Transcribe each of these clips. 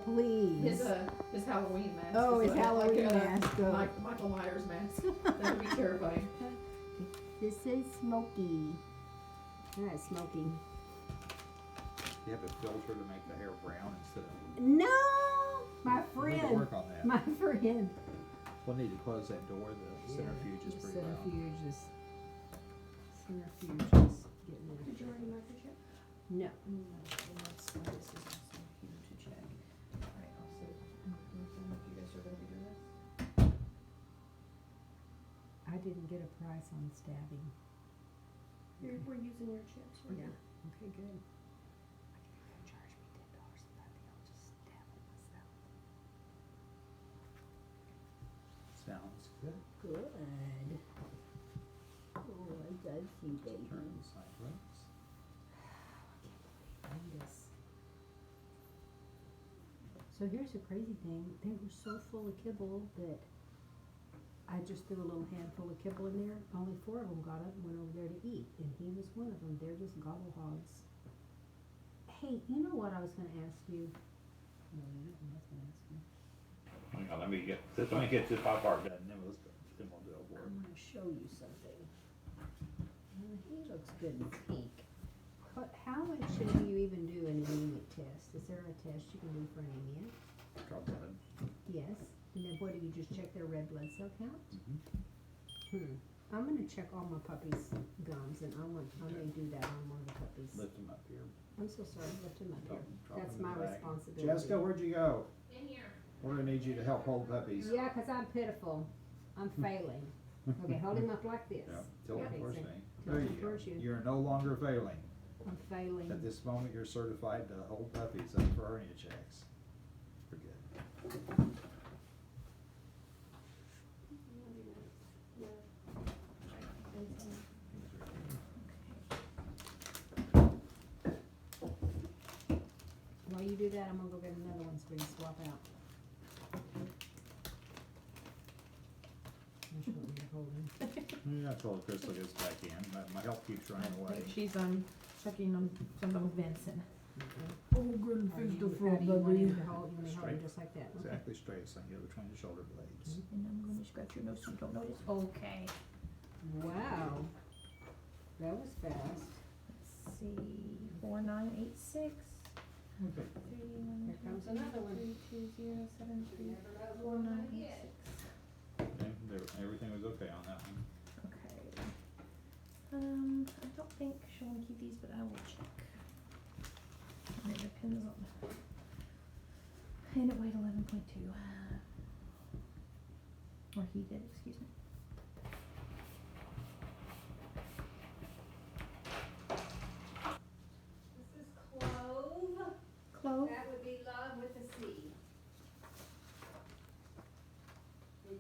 Please. His Halloween mask. Oh, his Halloween mask. Michael Myers mask. That would be terrifying. This is Smokey. That's Smokey. You have a filter to make the hair brown instead of... No! My We need to friend. work on that. My friend. We'll need to close that door. The centrifuge is pretty loud. Centrifuge is getting it. Did you already mark your check? No. No. That's why this is also here to check. Alright, I'll sit. You guys are gonna be doing this? I didn't get a price on stabbing. We're using your chips. Yeah. Okay, good. I think they're gonna charge me $10 a puppy. I'll just stab it myself. Sounds good. Good. Oh, I does you, baby. Turn sideways. I can't believe this. So here's the crazy thing. They were so full of kibble that I just threw a little handful of kibble in there. Only 4 of them got up and went over there to eat, and he was one of them. They're just gobble hogs. Hey, you know what I was going to ask you? No, you know what I was going to ask you. Hang on, let me get this pop part done, and then we'll do a board. I'm going to show you something. He looks good in pink. But how should you even do an anemic test? Is there a test you can do for anemia? Draw blood. Yes. And then what do you just check their red blood cell count? Mm-hmm. I'm gonna check all my puppies' gums, and I may do that on one of the puppies. Lift them up here. I'm so sorry, lift him up here. Drop That's them in my the bag. responsibility. Jessica, where'd you go? In here. We're gonna need you to help hold puppies. Yeah, 'cause I'm pitiful. I'm failing. Okay, hold him up like this. Yeah, tilt Okay, him towards so me. tilt There him you towards go. you. You're no longer failing. I'm At failing. this moment, you're certified to hold puppies up for hernia checks. We're good. While you do that, I'm gonna go get another one so we can swap out. Which one are you holding? Yeah, I told Crystal gets back in. My help keeps running away. She's checking on some of Vincent. Oh, good and fix the front, baby. You want him to hold him Straight. just like that. Okay. Exactly straight, so you between the shoulder blades. And I'm going to scratch your nose so you don't notice. Okay. Wow. That was fast. Let's see. 4986. Okay. 3 Here comes another one. 32073 4986. Okay, everything was okay on that one. Okay. I don't think she'll want to keep these, but I will check. And it depends on. And it weighed 11.2. Or he did, excuse me. This is clove. Clove. That would be love with a C. 11.0.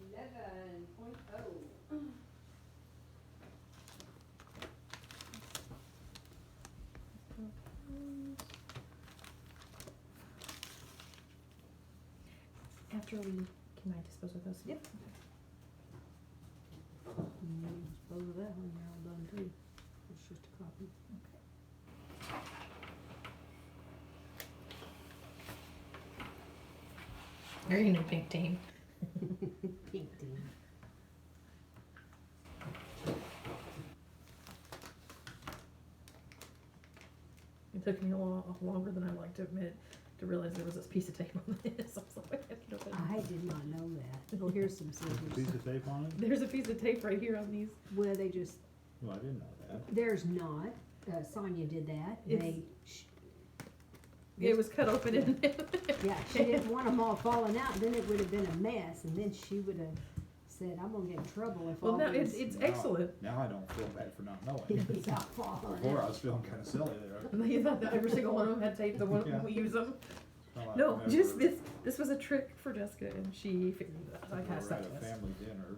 After we, can I dispose of those? Yep. You can dispose of that when you're all done too. It's just a copy. Okay. You're in a pink team. Pink team. It took me a lot longer than I like to admit to realize there was this piece of tape on this. I was like, I can't open it. I did not know that. Oh, here's some Piece scissors. of tape on it? There's a piece of tape right here on these. Well, they just, Well, I didn't know that. there's not. Sonia did that. It was cut open in Yeah, she didn't want them all falling out, then it would have been a mess, and then she would have said, I'm gonna get in trouble if Well, all no, these it's excellent. Now I don't feel bad for not knowing. pieces are falling Before I out. was feeling kind of silly there. You thought that every single one of them had tape the one Yeah. we use them. Well, I No, remember just this. This was a trick for Jessica, and she figured it out. I We kind of were stuck at to a this. family dinner,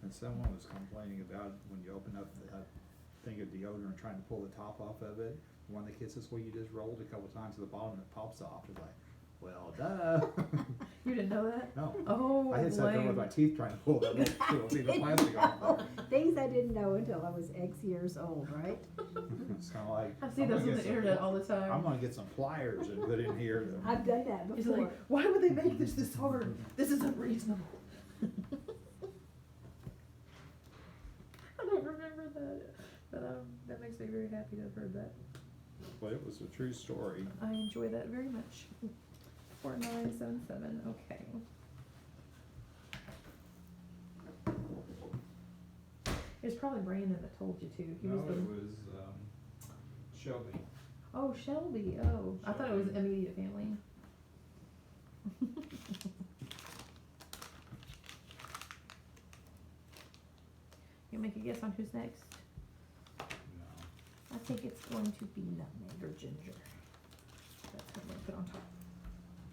and someone was complaining about when you open up the thing of deodorant, trying to pull the top off of it. One of the kids says, well, you just rolled a couple times to the bottom and it pops off. It's like, well, duh. You didn't know that? No. Oh, I hit something with lame. my teeth trying to pull that little piece of plastic off there. Things I didn't know until I was X years old, right? It's kinda like. I see I'm those gonna on get the some internet pli- all the time. I'm gonna get some pliers and put in here. to- I've done that It's before. like, why would they make this hard? This is unreasonable. I don't remember that, but that makes me very happy to have heard that. But it was a true story. I enjoy that very much. 4977, okay. It was probably Brandon that told you to. He No, was the. it was, Shelby. Oh, Shelby. Oh, I thought it was immediate family. You make a guess on who's next? No. I think it's going to be nutmeg or ginger. That's what I'm gonna put on top.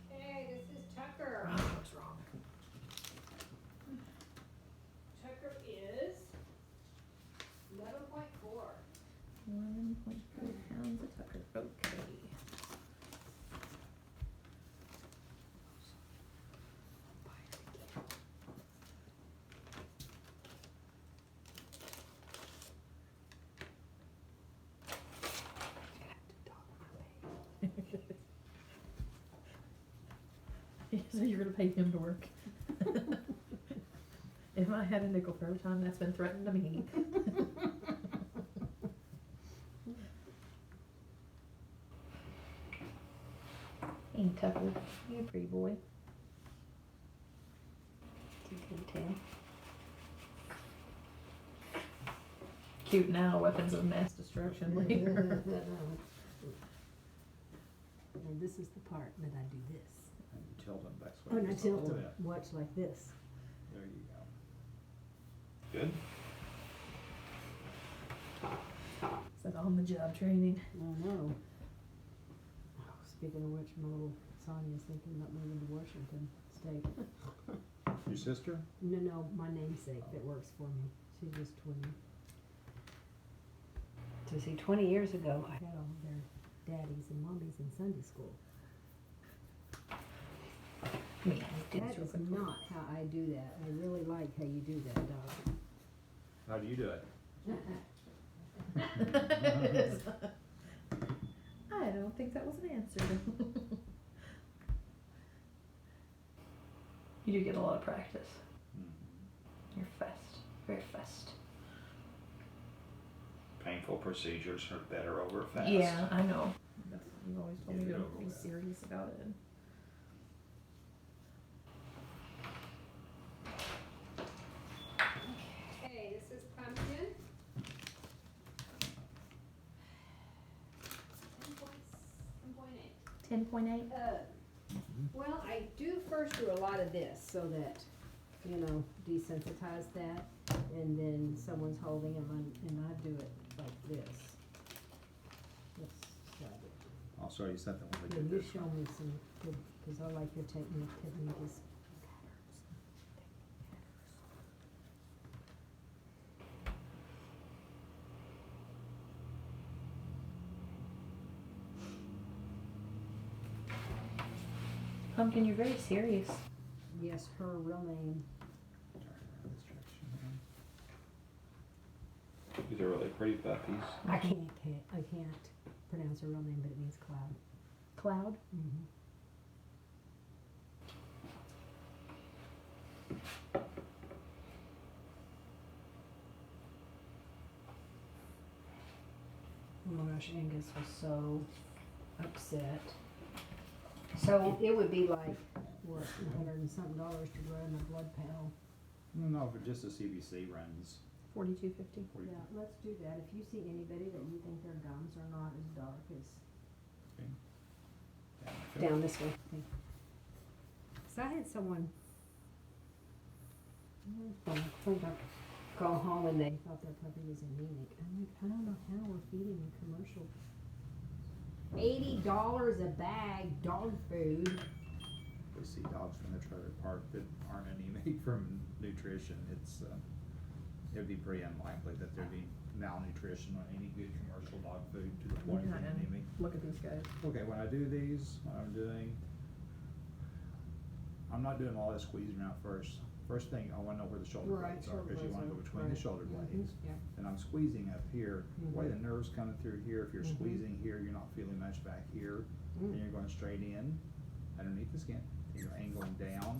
Hey, this is Tucker. Oh, I was wrong. Tucker is 11.4. 1.4 pounds of Tucker. Okay. So you're gonna pay him to work. If I had a nickel for every time that's been threatened to me. Hey Tucker, you a pretty boy. 10. Cute now, weapons of mass destruction later. And this is the part that I do this. And you tilt them back. Oh, and I just a tilt little them, bit. watch like this. There you go. Good? It's like on the job training. Oh, no. Oh, speaking of which, my little Sonia's thinking about moving to Washington State. Your sister? No, my namesake that works for me. She's just 20. So see, 20 years ago, I had all their daddies and mommies in Sunday school. Me, That is not how I do that. I really like how you do that, Doc. How do you do it? I don't think that was an answer. You do get a lot of practice. You're fast, very fast. Painful procedures are better over fast. Yeah, I know. That's, you've always told me Get it to over be with. serious about it. Okay, this is pumpkin. 10.8. Well, I do first do a lot of this so that, desensitize that, and then someone's holding them and I do it like this. Let's try it. I'll show you something when we Yeah, do you this. show me some, because I like your technique. Technique is Pumpkin, you're very serious. yes, her real name. These are really pretty puppies. I can't pronounce her real name, but it means cloud. Cloud? Mm-hmm. Oh my gosh, Angus was so upset. So it would be like, what, $100 and something to run a blood panel. No, but just the CBC runs. $42.50. 40. Yeah, let's do that. If you see anybody that you think their gums are not as dark as Yeah. down this way. So I had someone call home and they thought their puppy was anemic. I'm like, I don't know how we're feeding a commercial. $80 a bag dog food. We see dogs from the trailer park that aren't anemic from nutrition. It's it'd be pretty unlikely that there'd be malnutrition on any good commercial dog food to the point of being anemic. Look at these guys. Okay, when I do these, what I'm doing, I'm I'm not doing all this squeezing out first. First thing, I wanna know where the shoulder Right, blades are, shoulder cause you blades wanna are, go between the right. shoulder Mhm, blades. yeah. And I'm squeezing up here, the way the Mhm. nerve's coming through here, if you're Mhm. squeezing here, you're not feeling much back here. Then you're going straight in, underneath the skin, and you're angling down.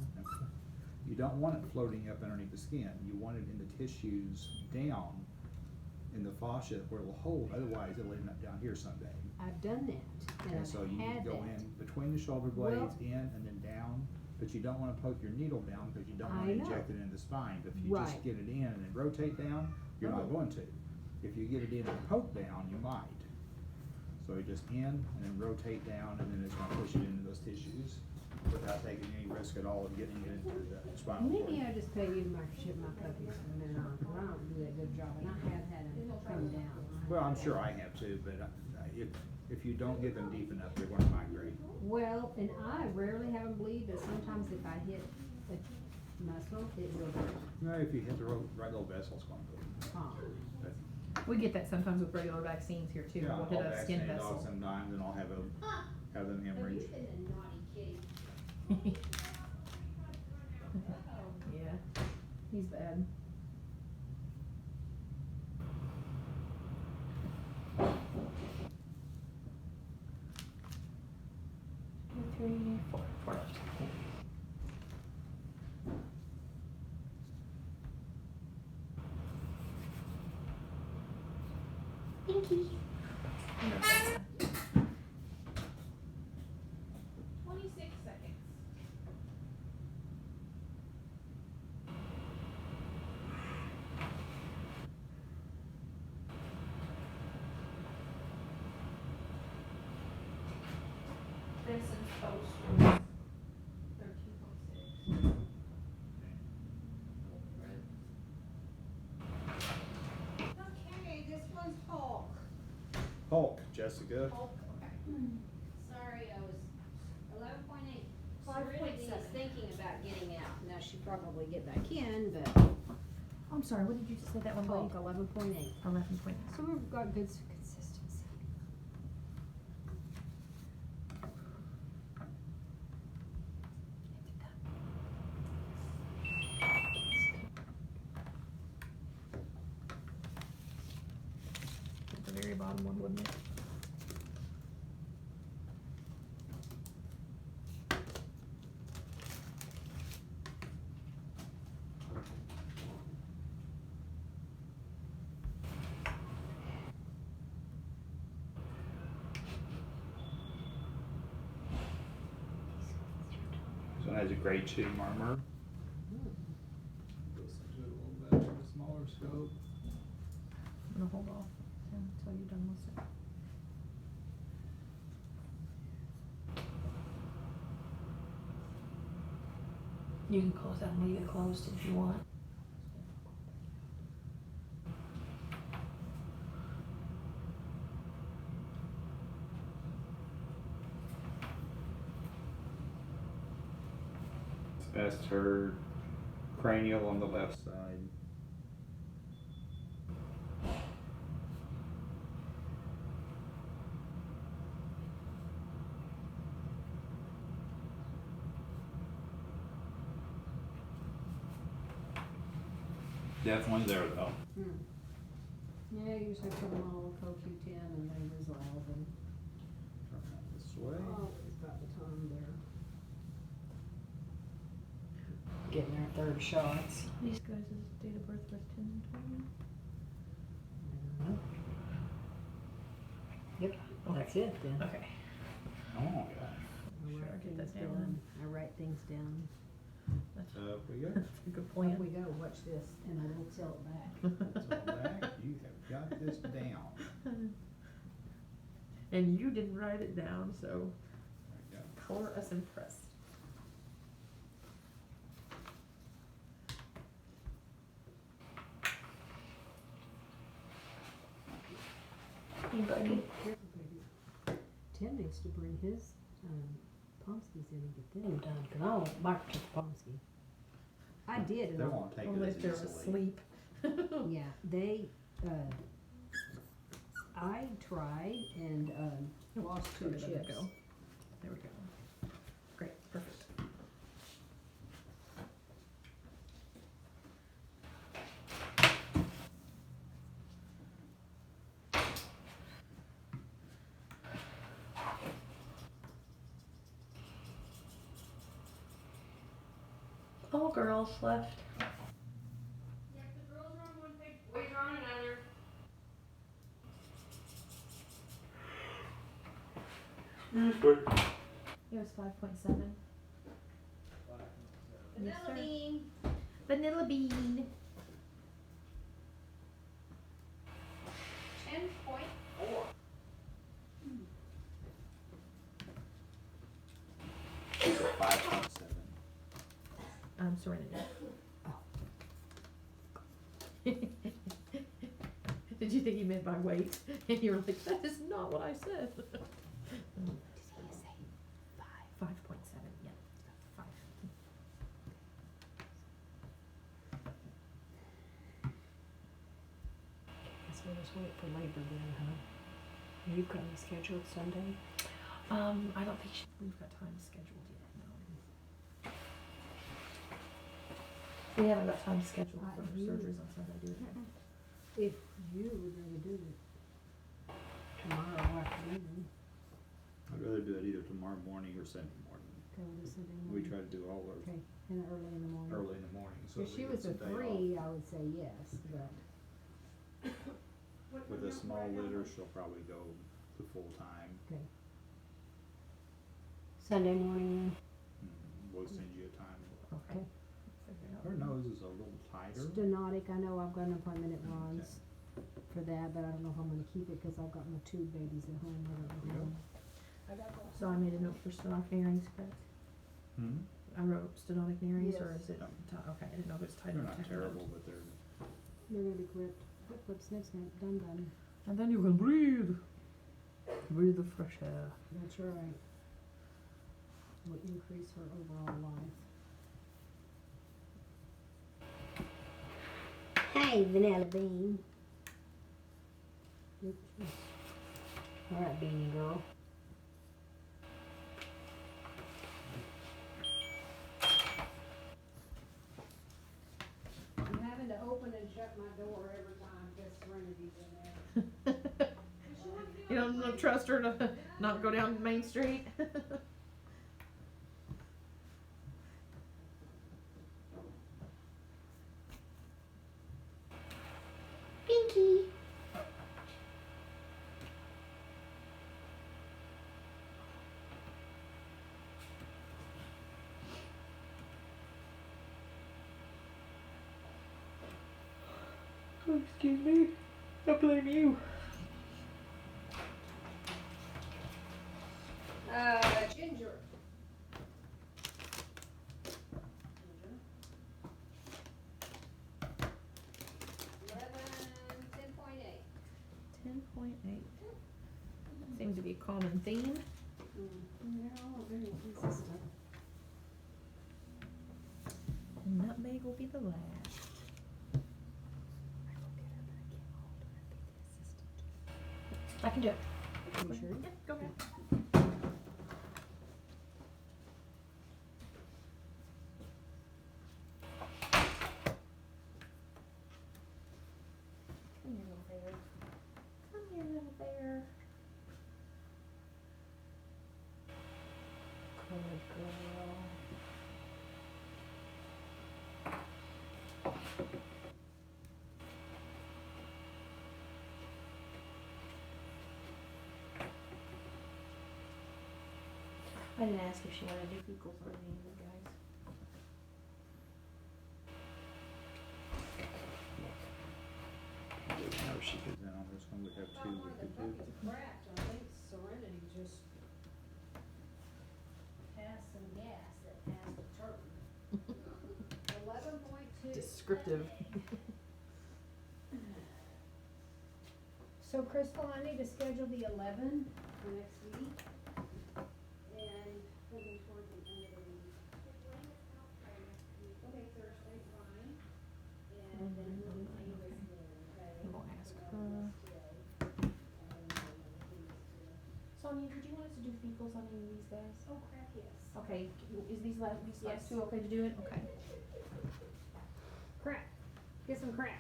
You don't want it floating up underneath the skin, you want it in the tissues down in the fascia where it'll hold, otherwise it'll end up down here someday. I've done that, and And I've so you need had to go that. in between the shoulder blades, Well- in and then down, but you don't wanna poke your needle down, cause you don't I wanna know. inject it into the spine. But if you just Right. get it in and then rotate down, you're not Oh. going to. If you get it in and poke down, you might. So you just in and then rotate down, and then it's gonna push it into those tissues without taking any risk at all of getting it into the spinal cord. Maybe I just pay you to microchip my puppies from then on, 'cause I don't do a good job, and I have had them come down. Well, I'm sure I have too, but if you don't get them deep enough, they're gonna migrate. Well, and I rarely have them bleed, but sometimes if I hit a muscle, it will hurt. No, if you hit the right little vessel, it's gonna bleed. But, We get that sometimes with regular vaccines here too. yeah, We'll I'll hit a skin vaccinate dogs vessel. sometimes, and I'll have them hemorrhage. Yeah, he's bad. Two, three, four, four left. Pinky. 26 seconds. Benson's post was 13.6. Okay, this one's Hulk. Hulk, Jessica. Hulk, okay. Sorry, I was 11.8. Serenity is 5.7. thinking about getting out. Now she'll probably get back in, but I'm sorry, what did you say that one Hulk, was? 11.8. 11.9. So we've got good consistency. The very bottom one, wouldn't it? This one has a grade 2 murmur. Listen to it a little better with a smaller scope. I'm gonna hold off until you're done with it. You can close that and leave it closed if you want. That's her cranial on the left side. Definitely there though. Yeah, usually put them all in CoQ10 and they resolve, and Turn that this way. always about the time they're getting their third shots. These guys' date of birth was 10/20. Yep, that's it then. Okay. Oh, yeah. I Sure, write get that things down. down. I write things down. That's, Up we go. that's a good Up plan. we go, watch this, and I will tilt back. So back, you have got this down. And you didn't write it down, so There we go. color us impressed. Hey, buddy. Tim needs to bring his, Pomskies in and get them done, cause I don't microchip Pomsky. I did, and They I, won't take Only it if they're as easily. asleep. yeah, they, I tried and, lost 2 Sorry, let it chips. go. There we go. Great, perfect. All girls left. Yeah, the girls are on one page, boys are on another. It was 5.7. Yes, Vanilla sir. bean. Vanilla bean. 10.4. It's a 5.7. Serenity. Did you think he meant by weight? And you were like, that is not what I said. Did he say 5? 5.7, yeah. 5. So let's wait for Labor Day, huh? You got me scheduled Sunday? I don't think we've got time scheduled yet, no. We haven't got time scheduled for surgeries on Sunday, do we? If you would rather do it tomorrow afternoon, I'd rather do it either tomorrow morning or Sunday morning. go to Sunday We morning. try to do all ours Okay, and early in the morning. early in the morning, so If we she get was a some day 3, off. I would say yes, but With a small litter, she'll probably go the full time. okay. Sunday morning, We'll send you a time. Okay. Figure it out. Her nose is a little tighter. stenotic, I know I've got an appointment at Ron's for that, but I don't know if I'm gonna keep it, cause I've got my 2 babies at home, I don't know. So I made a note for stenotic earrings, correct? I wrote stenotic earrings, or Yes. is it, okay, I didn't know if it's tied They're or not tied. terrible, but they're, They're gonna be clipped, clips next time, done. And then you can breathe. Breathe the fresh air. That's right. Will increase her overall life. Hey, Vanilla Bean. Oops. All right, Beanie Girl. I'm having to open and shut my door every time because Serenity's in there. You don't trust her to not go down Main Street? Pinky. Oh, excuse me. I blame you. Ginger. 10.8. 10.8. Seems to be a common theme. They're all very consistent. And nutmeg will be the last. I can do it. You sure? Yeah, go ahead. Come here, little bear. Come here, little bear. Good girl. I didn't ask if she wanted to do fecals on any of you guys. whenever she goes in on this one, we have 2 we could do. Cracked, I think Serenity just passed some gas that passed a turd. 11.2. Descriptive. So Crystal, I need to schedule the 11 for next week. And putting toward the end of the week. Okay, Thursday, fine. And then we'll pay this then, okay? We'll ask her. Sonia, did you want us to do fecals on any of these guys? Oh crap, yes. Okay, is these last Yes. 2 okay to do it? Okay. Crap. Get some crap.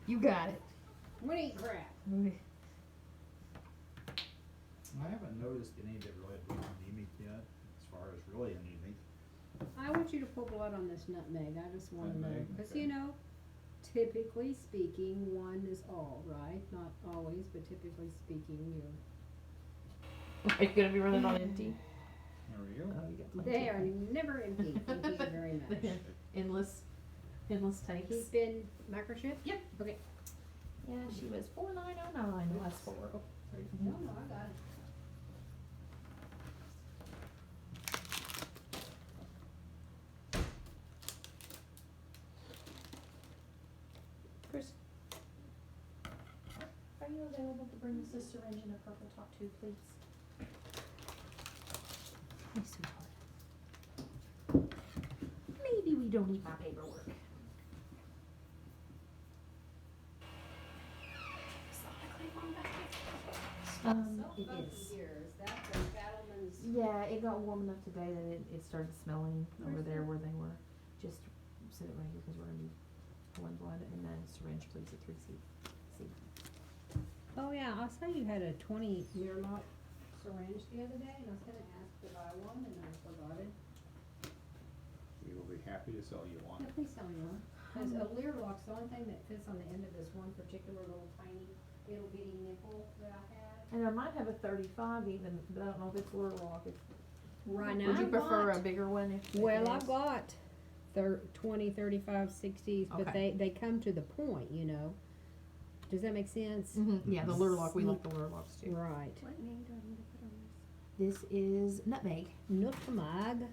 You got it. I'm gonna eat crap. I haven't noticed any that really have been anemic yet, as far as really anemic. I would want you to pull blood on this nutmeg, I just wanna know, Nutmeg, cause okay. you know, typically speaking, one is all, right? Not always, but typically speaking, Are you gonna be running on empty? There we go. Oh, you got plenty. they are never empty, thank you very much. Endless tanks. Keep in microchip? Yep. Okay. Yeah, she was 4909 the last 4. No, I got it. Chris, are you available to bring us a syringe and a purple top tube, please? My sweetheart. Maybe we don't need my paperwork. It Funky is. here, is that the cattleman's? Yeah, it got warm enough today that it started smelling over Where's there that? where they were. Just sit it right here because we're gonna be pulling blood and then syringe please at 3C. Oh yeah, I saw you had a 20-year lock syringe the other day, and I was gonna ask to buy one, and I forgot it. We will be happy to sell you one. Yeah, please tell me one. Cause a leer lock's the only thing that fits on the end of this one particular little tiny, little bitty nipple that I have. And I might have a 35 even, but I don't know if it's Lure Lock. Right now, Would you I've prefer got- a bigger one if Well, it I've is? got 20, 35, 60s, but Okay. they come to the point, you know. Does that make sense? Yeah, the Lure Lock, we like the Lure Locks too. Right. What name do I need to put on this? This is Nutmeg. Nutmeg.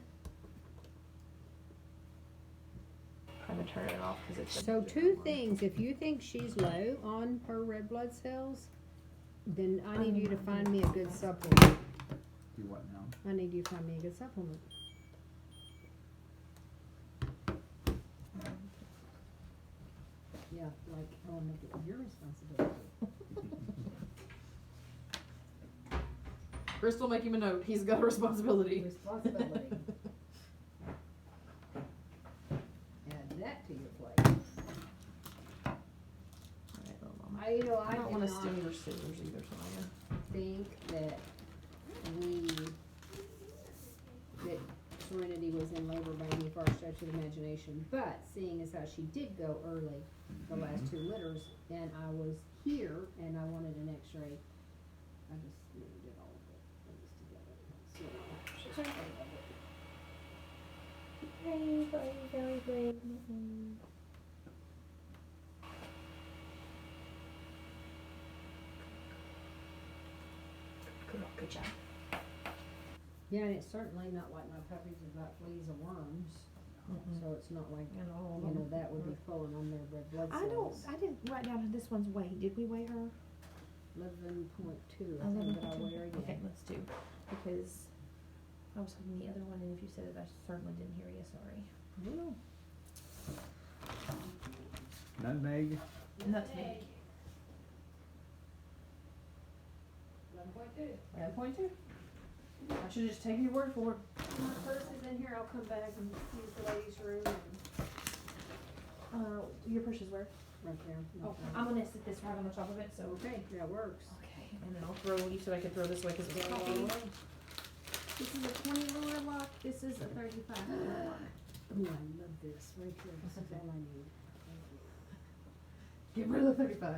I'm gonna turn it off because it's a So different two one. things, if you think she's low on her red blood cells, then I need you to find me a good supplement. Do what now? I need you to find me a good supplement. Yeah, like, I wanna make it your responsibility. Crystal, make him a note. He's got a responsibility. Responsibility. Add that to your plate. Alright, little mama. I I don't did wanna not steal your scissors either, Sonia. think that that Serenity was in labor by any far stretch of the imagination, but seeing as how she did go early, the last 2 litters, and I was here and I wanted an x-ray, I just did all of it, things together, so, she's part of it. Very brave. Good job. Yeah, and it's certainly not like my puppies have got fleas or worms, so it's not like, And all of you know, them. that would be pulling on their red blood cells. I didn't write down this one's weight. Did we weigh her? 11.2, I think, but I'll weigh her Okay, again. let's do, because I was holding the other one, and if you said it, I certainly didn't hear you, sorry. Ooh. Nutmeg, Nutmeg. 11.2. 11.2. I should've just taken your word for it. My purse is in here, I'll come back and use the ladies' room and Your purse is where? right there. Oh, I'm gonna sit this right on the top of it, so. Okay, that works. Okay, and then I'll throw, you said I could throw this way because it was Go coffee. away. This is a 20 Lure Lock, this is a 35 Lure Lock. Ooh, I love this, right here, this is all I need. Get rid of the 35.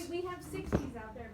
We have 60s out there, but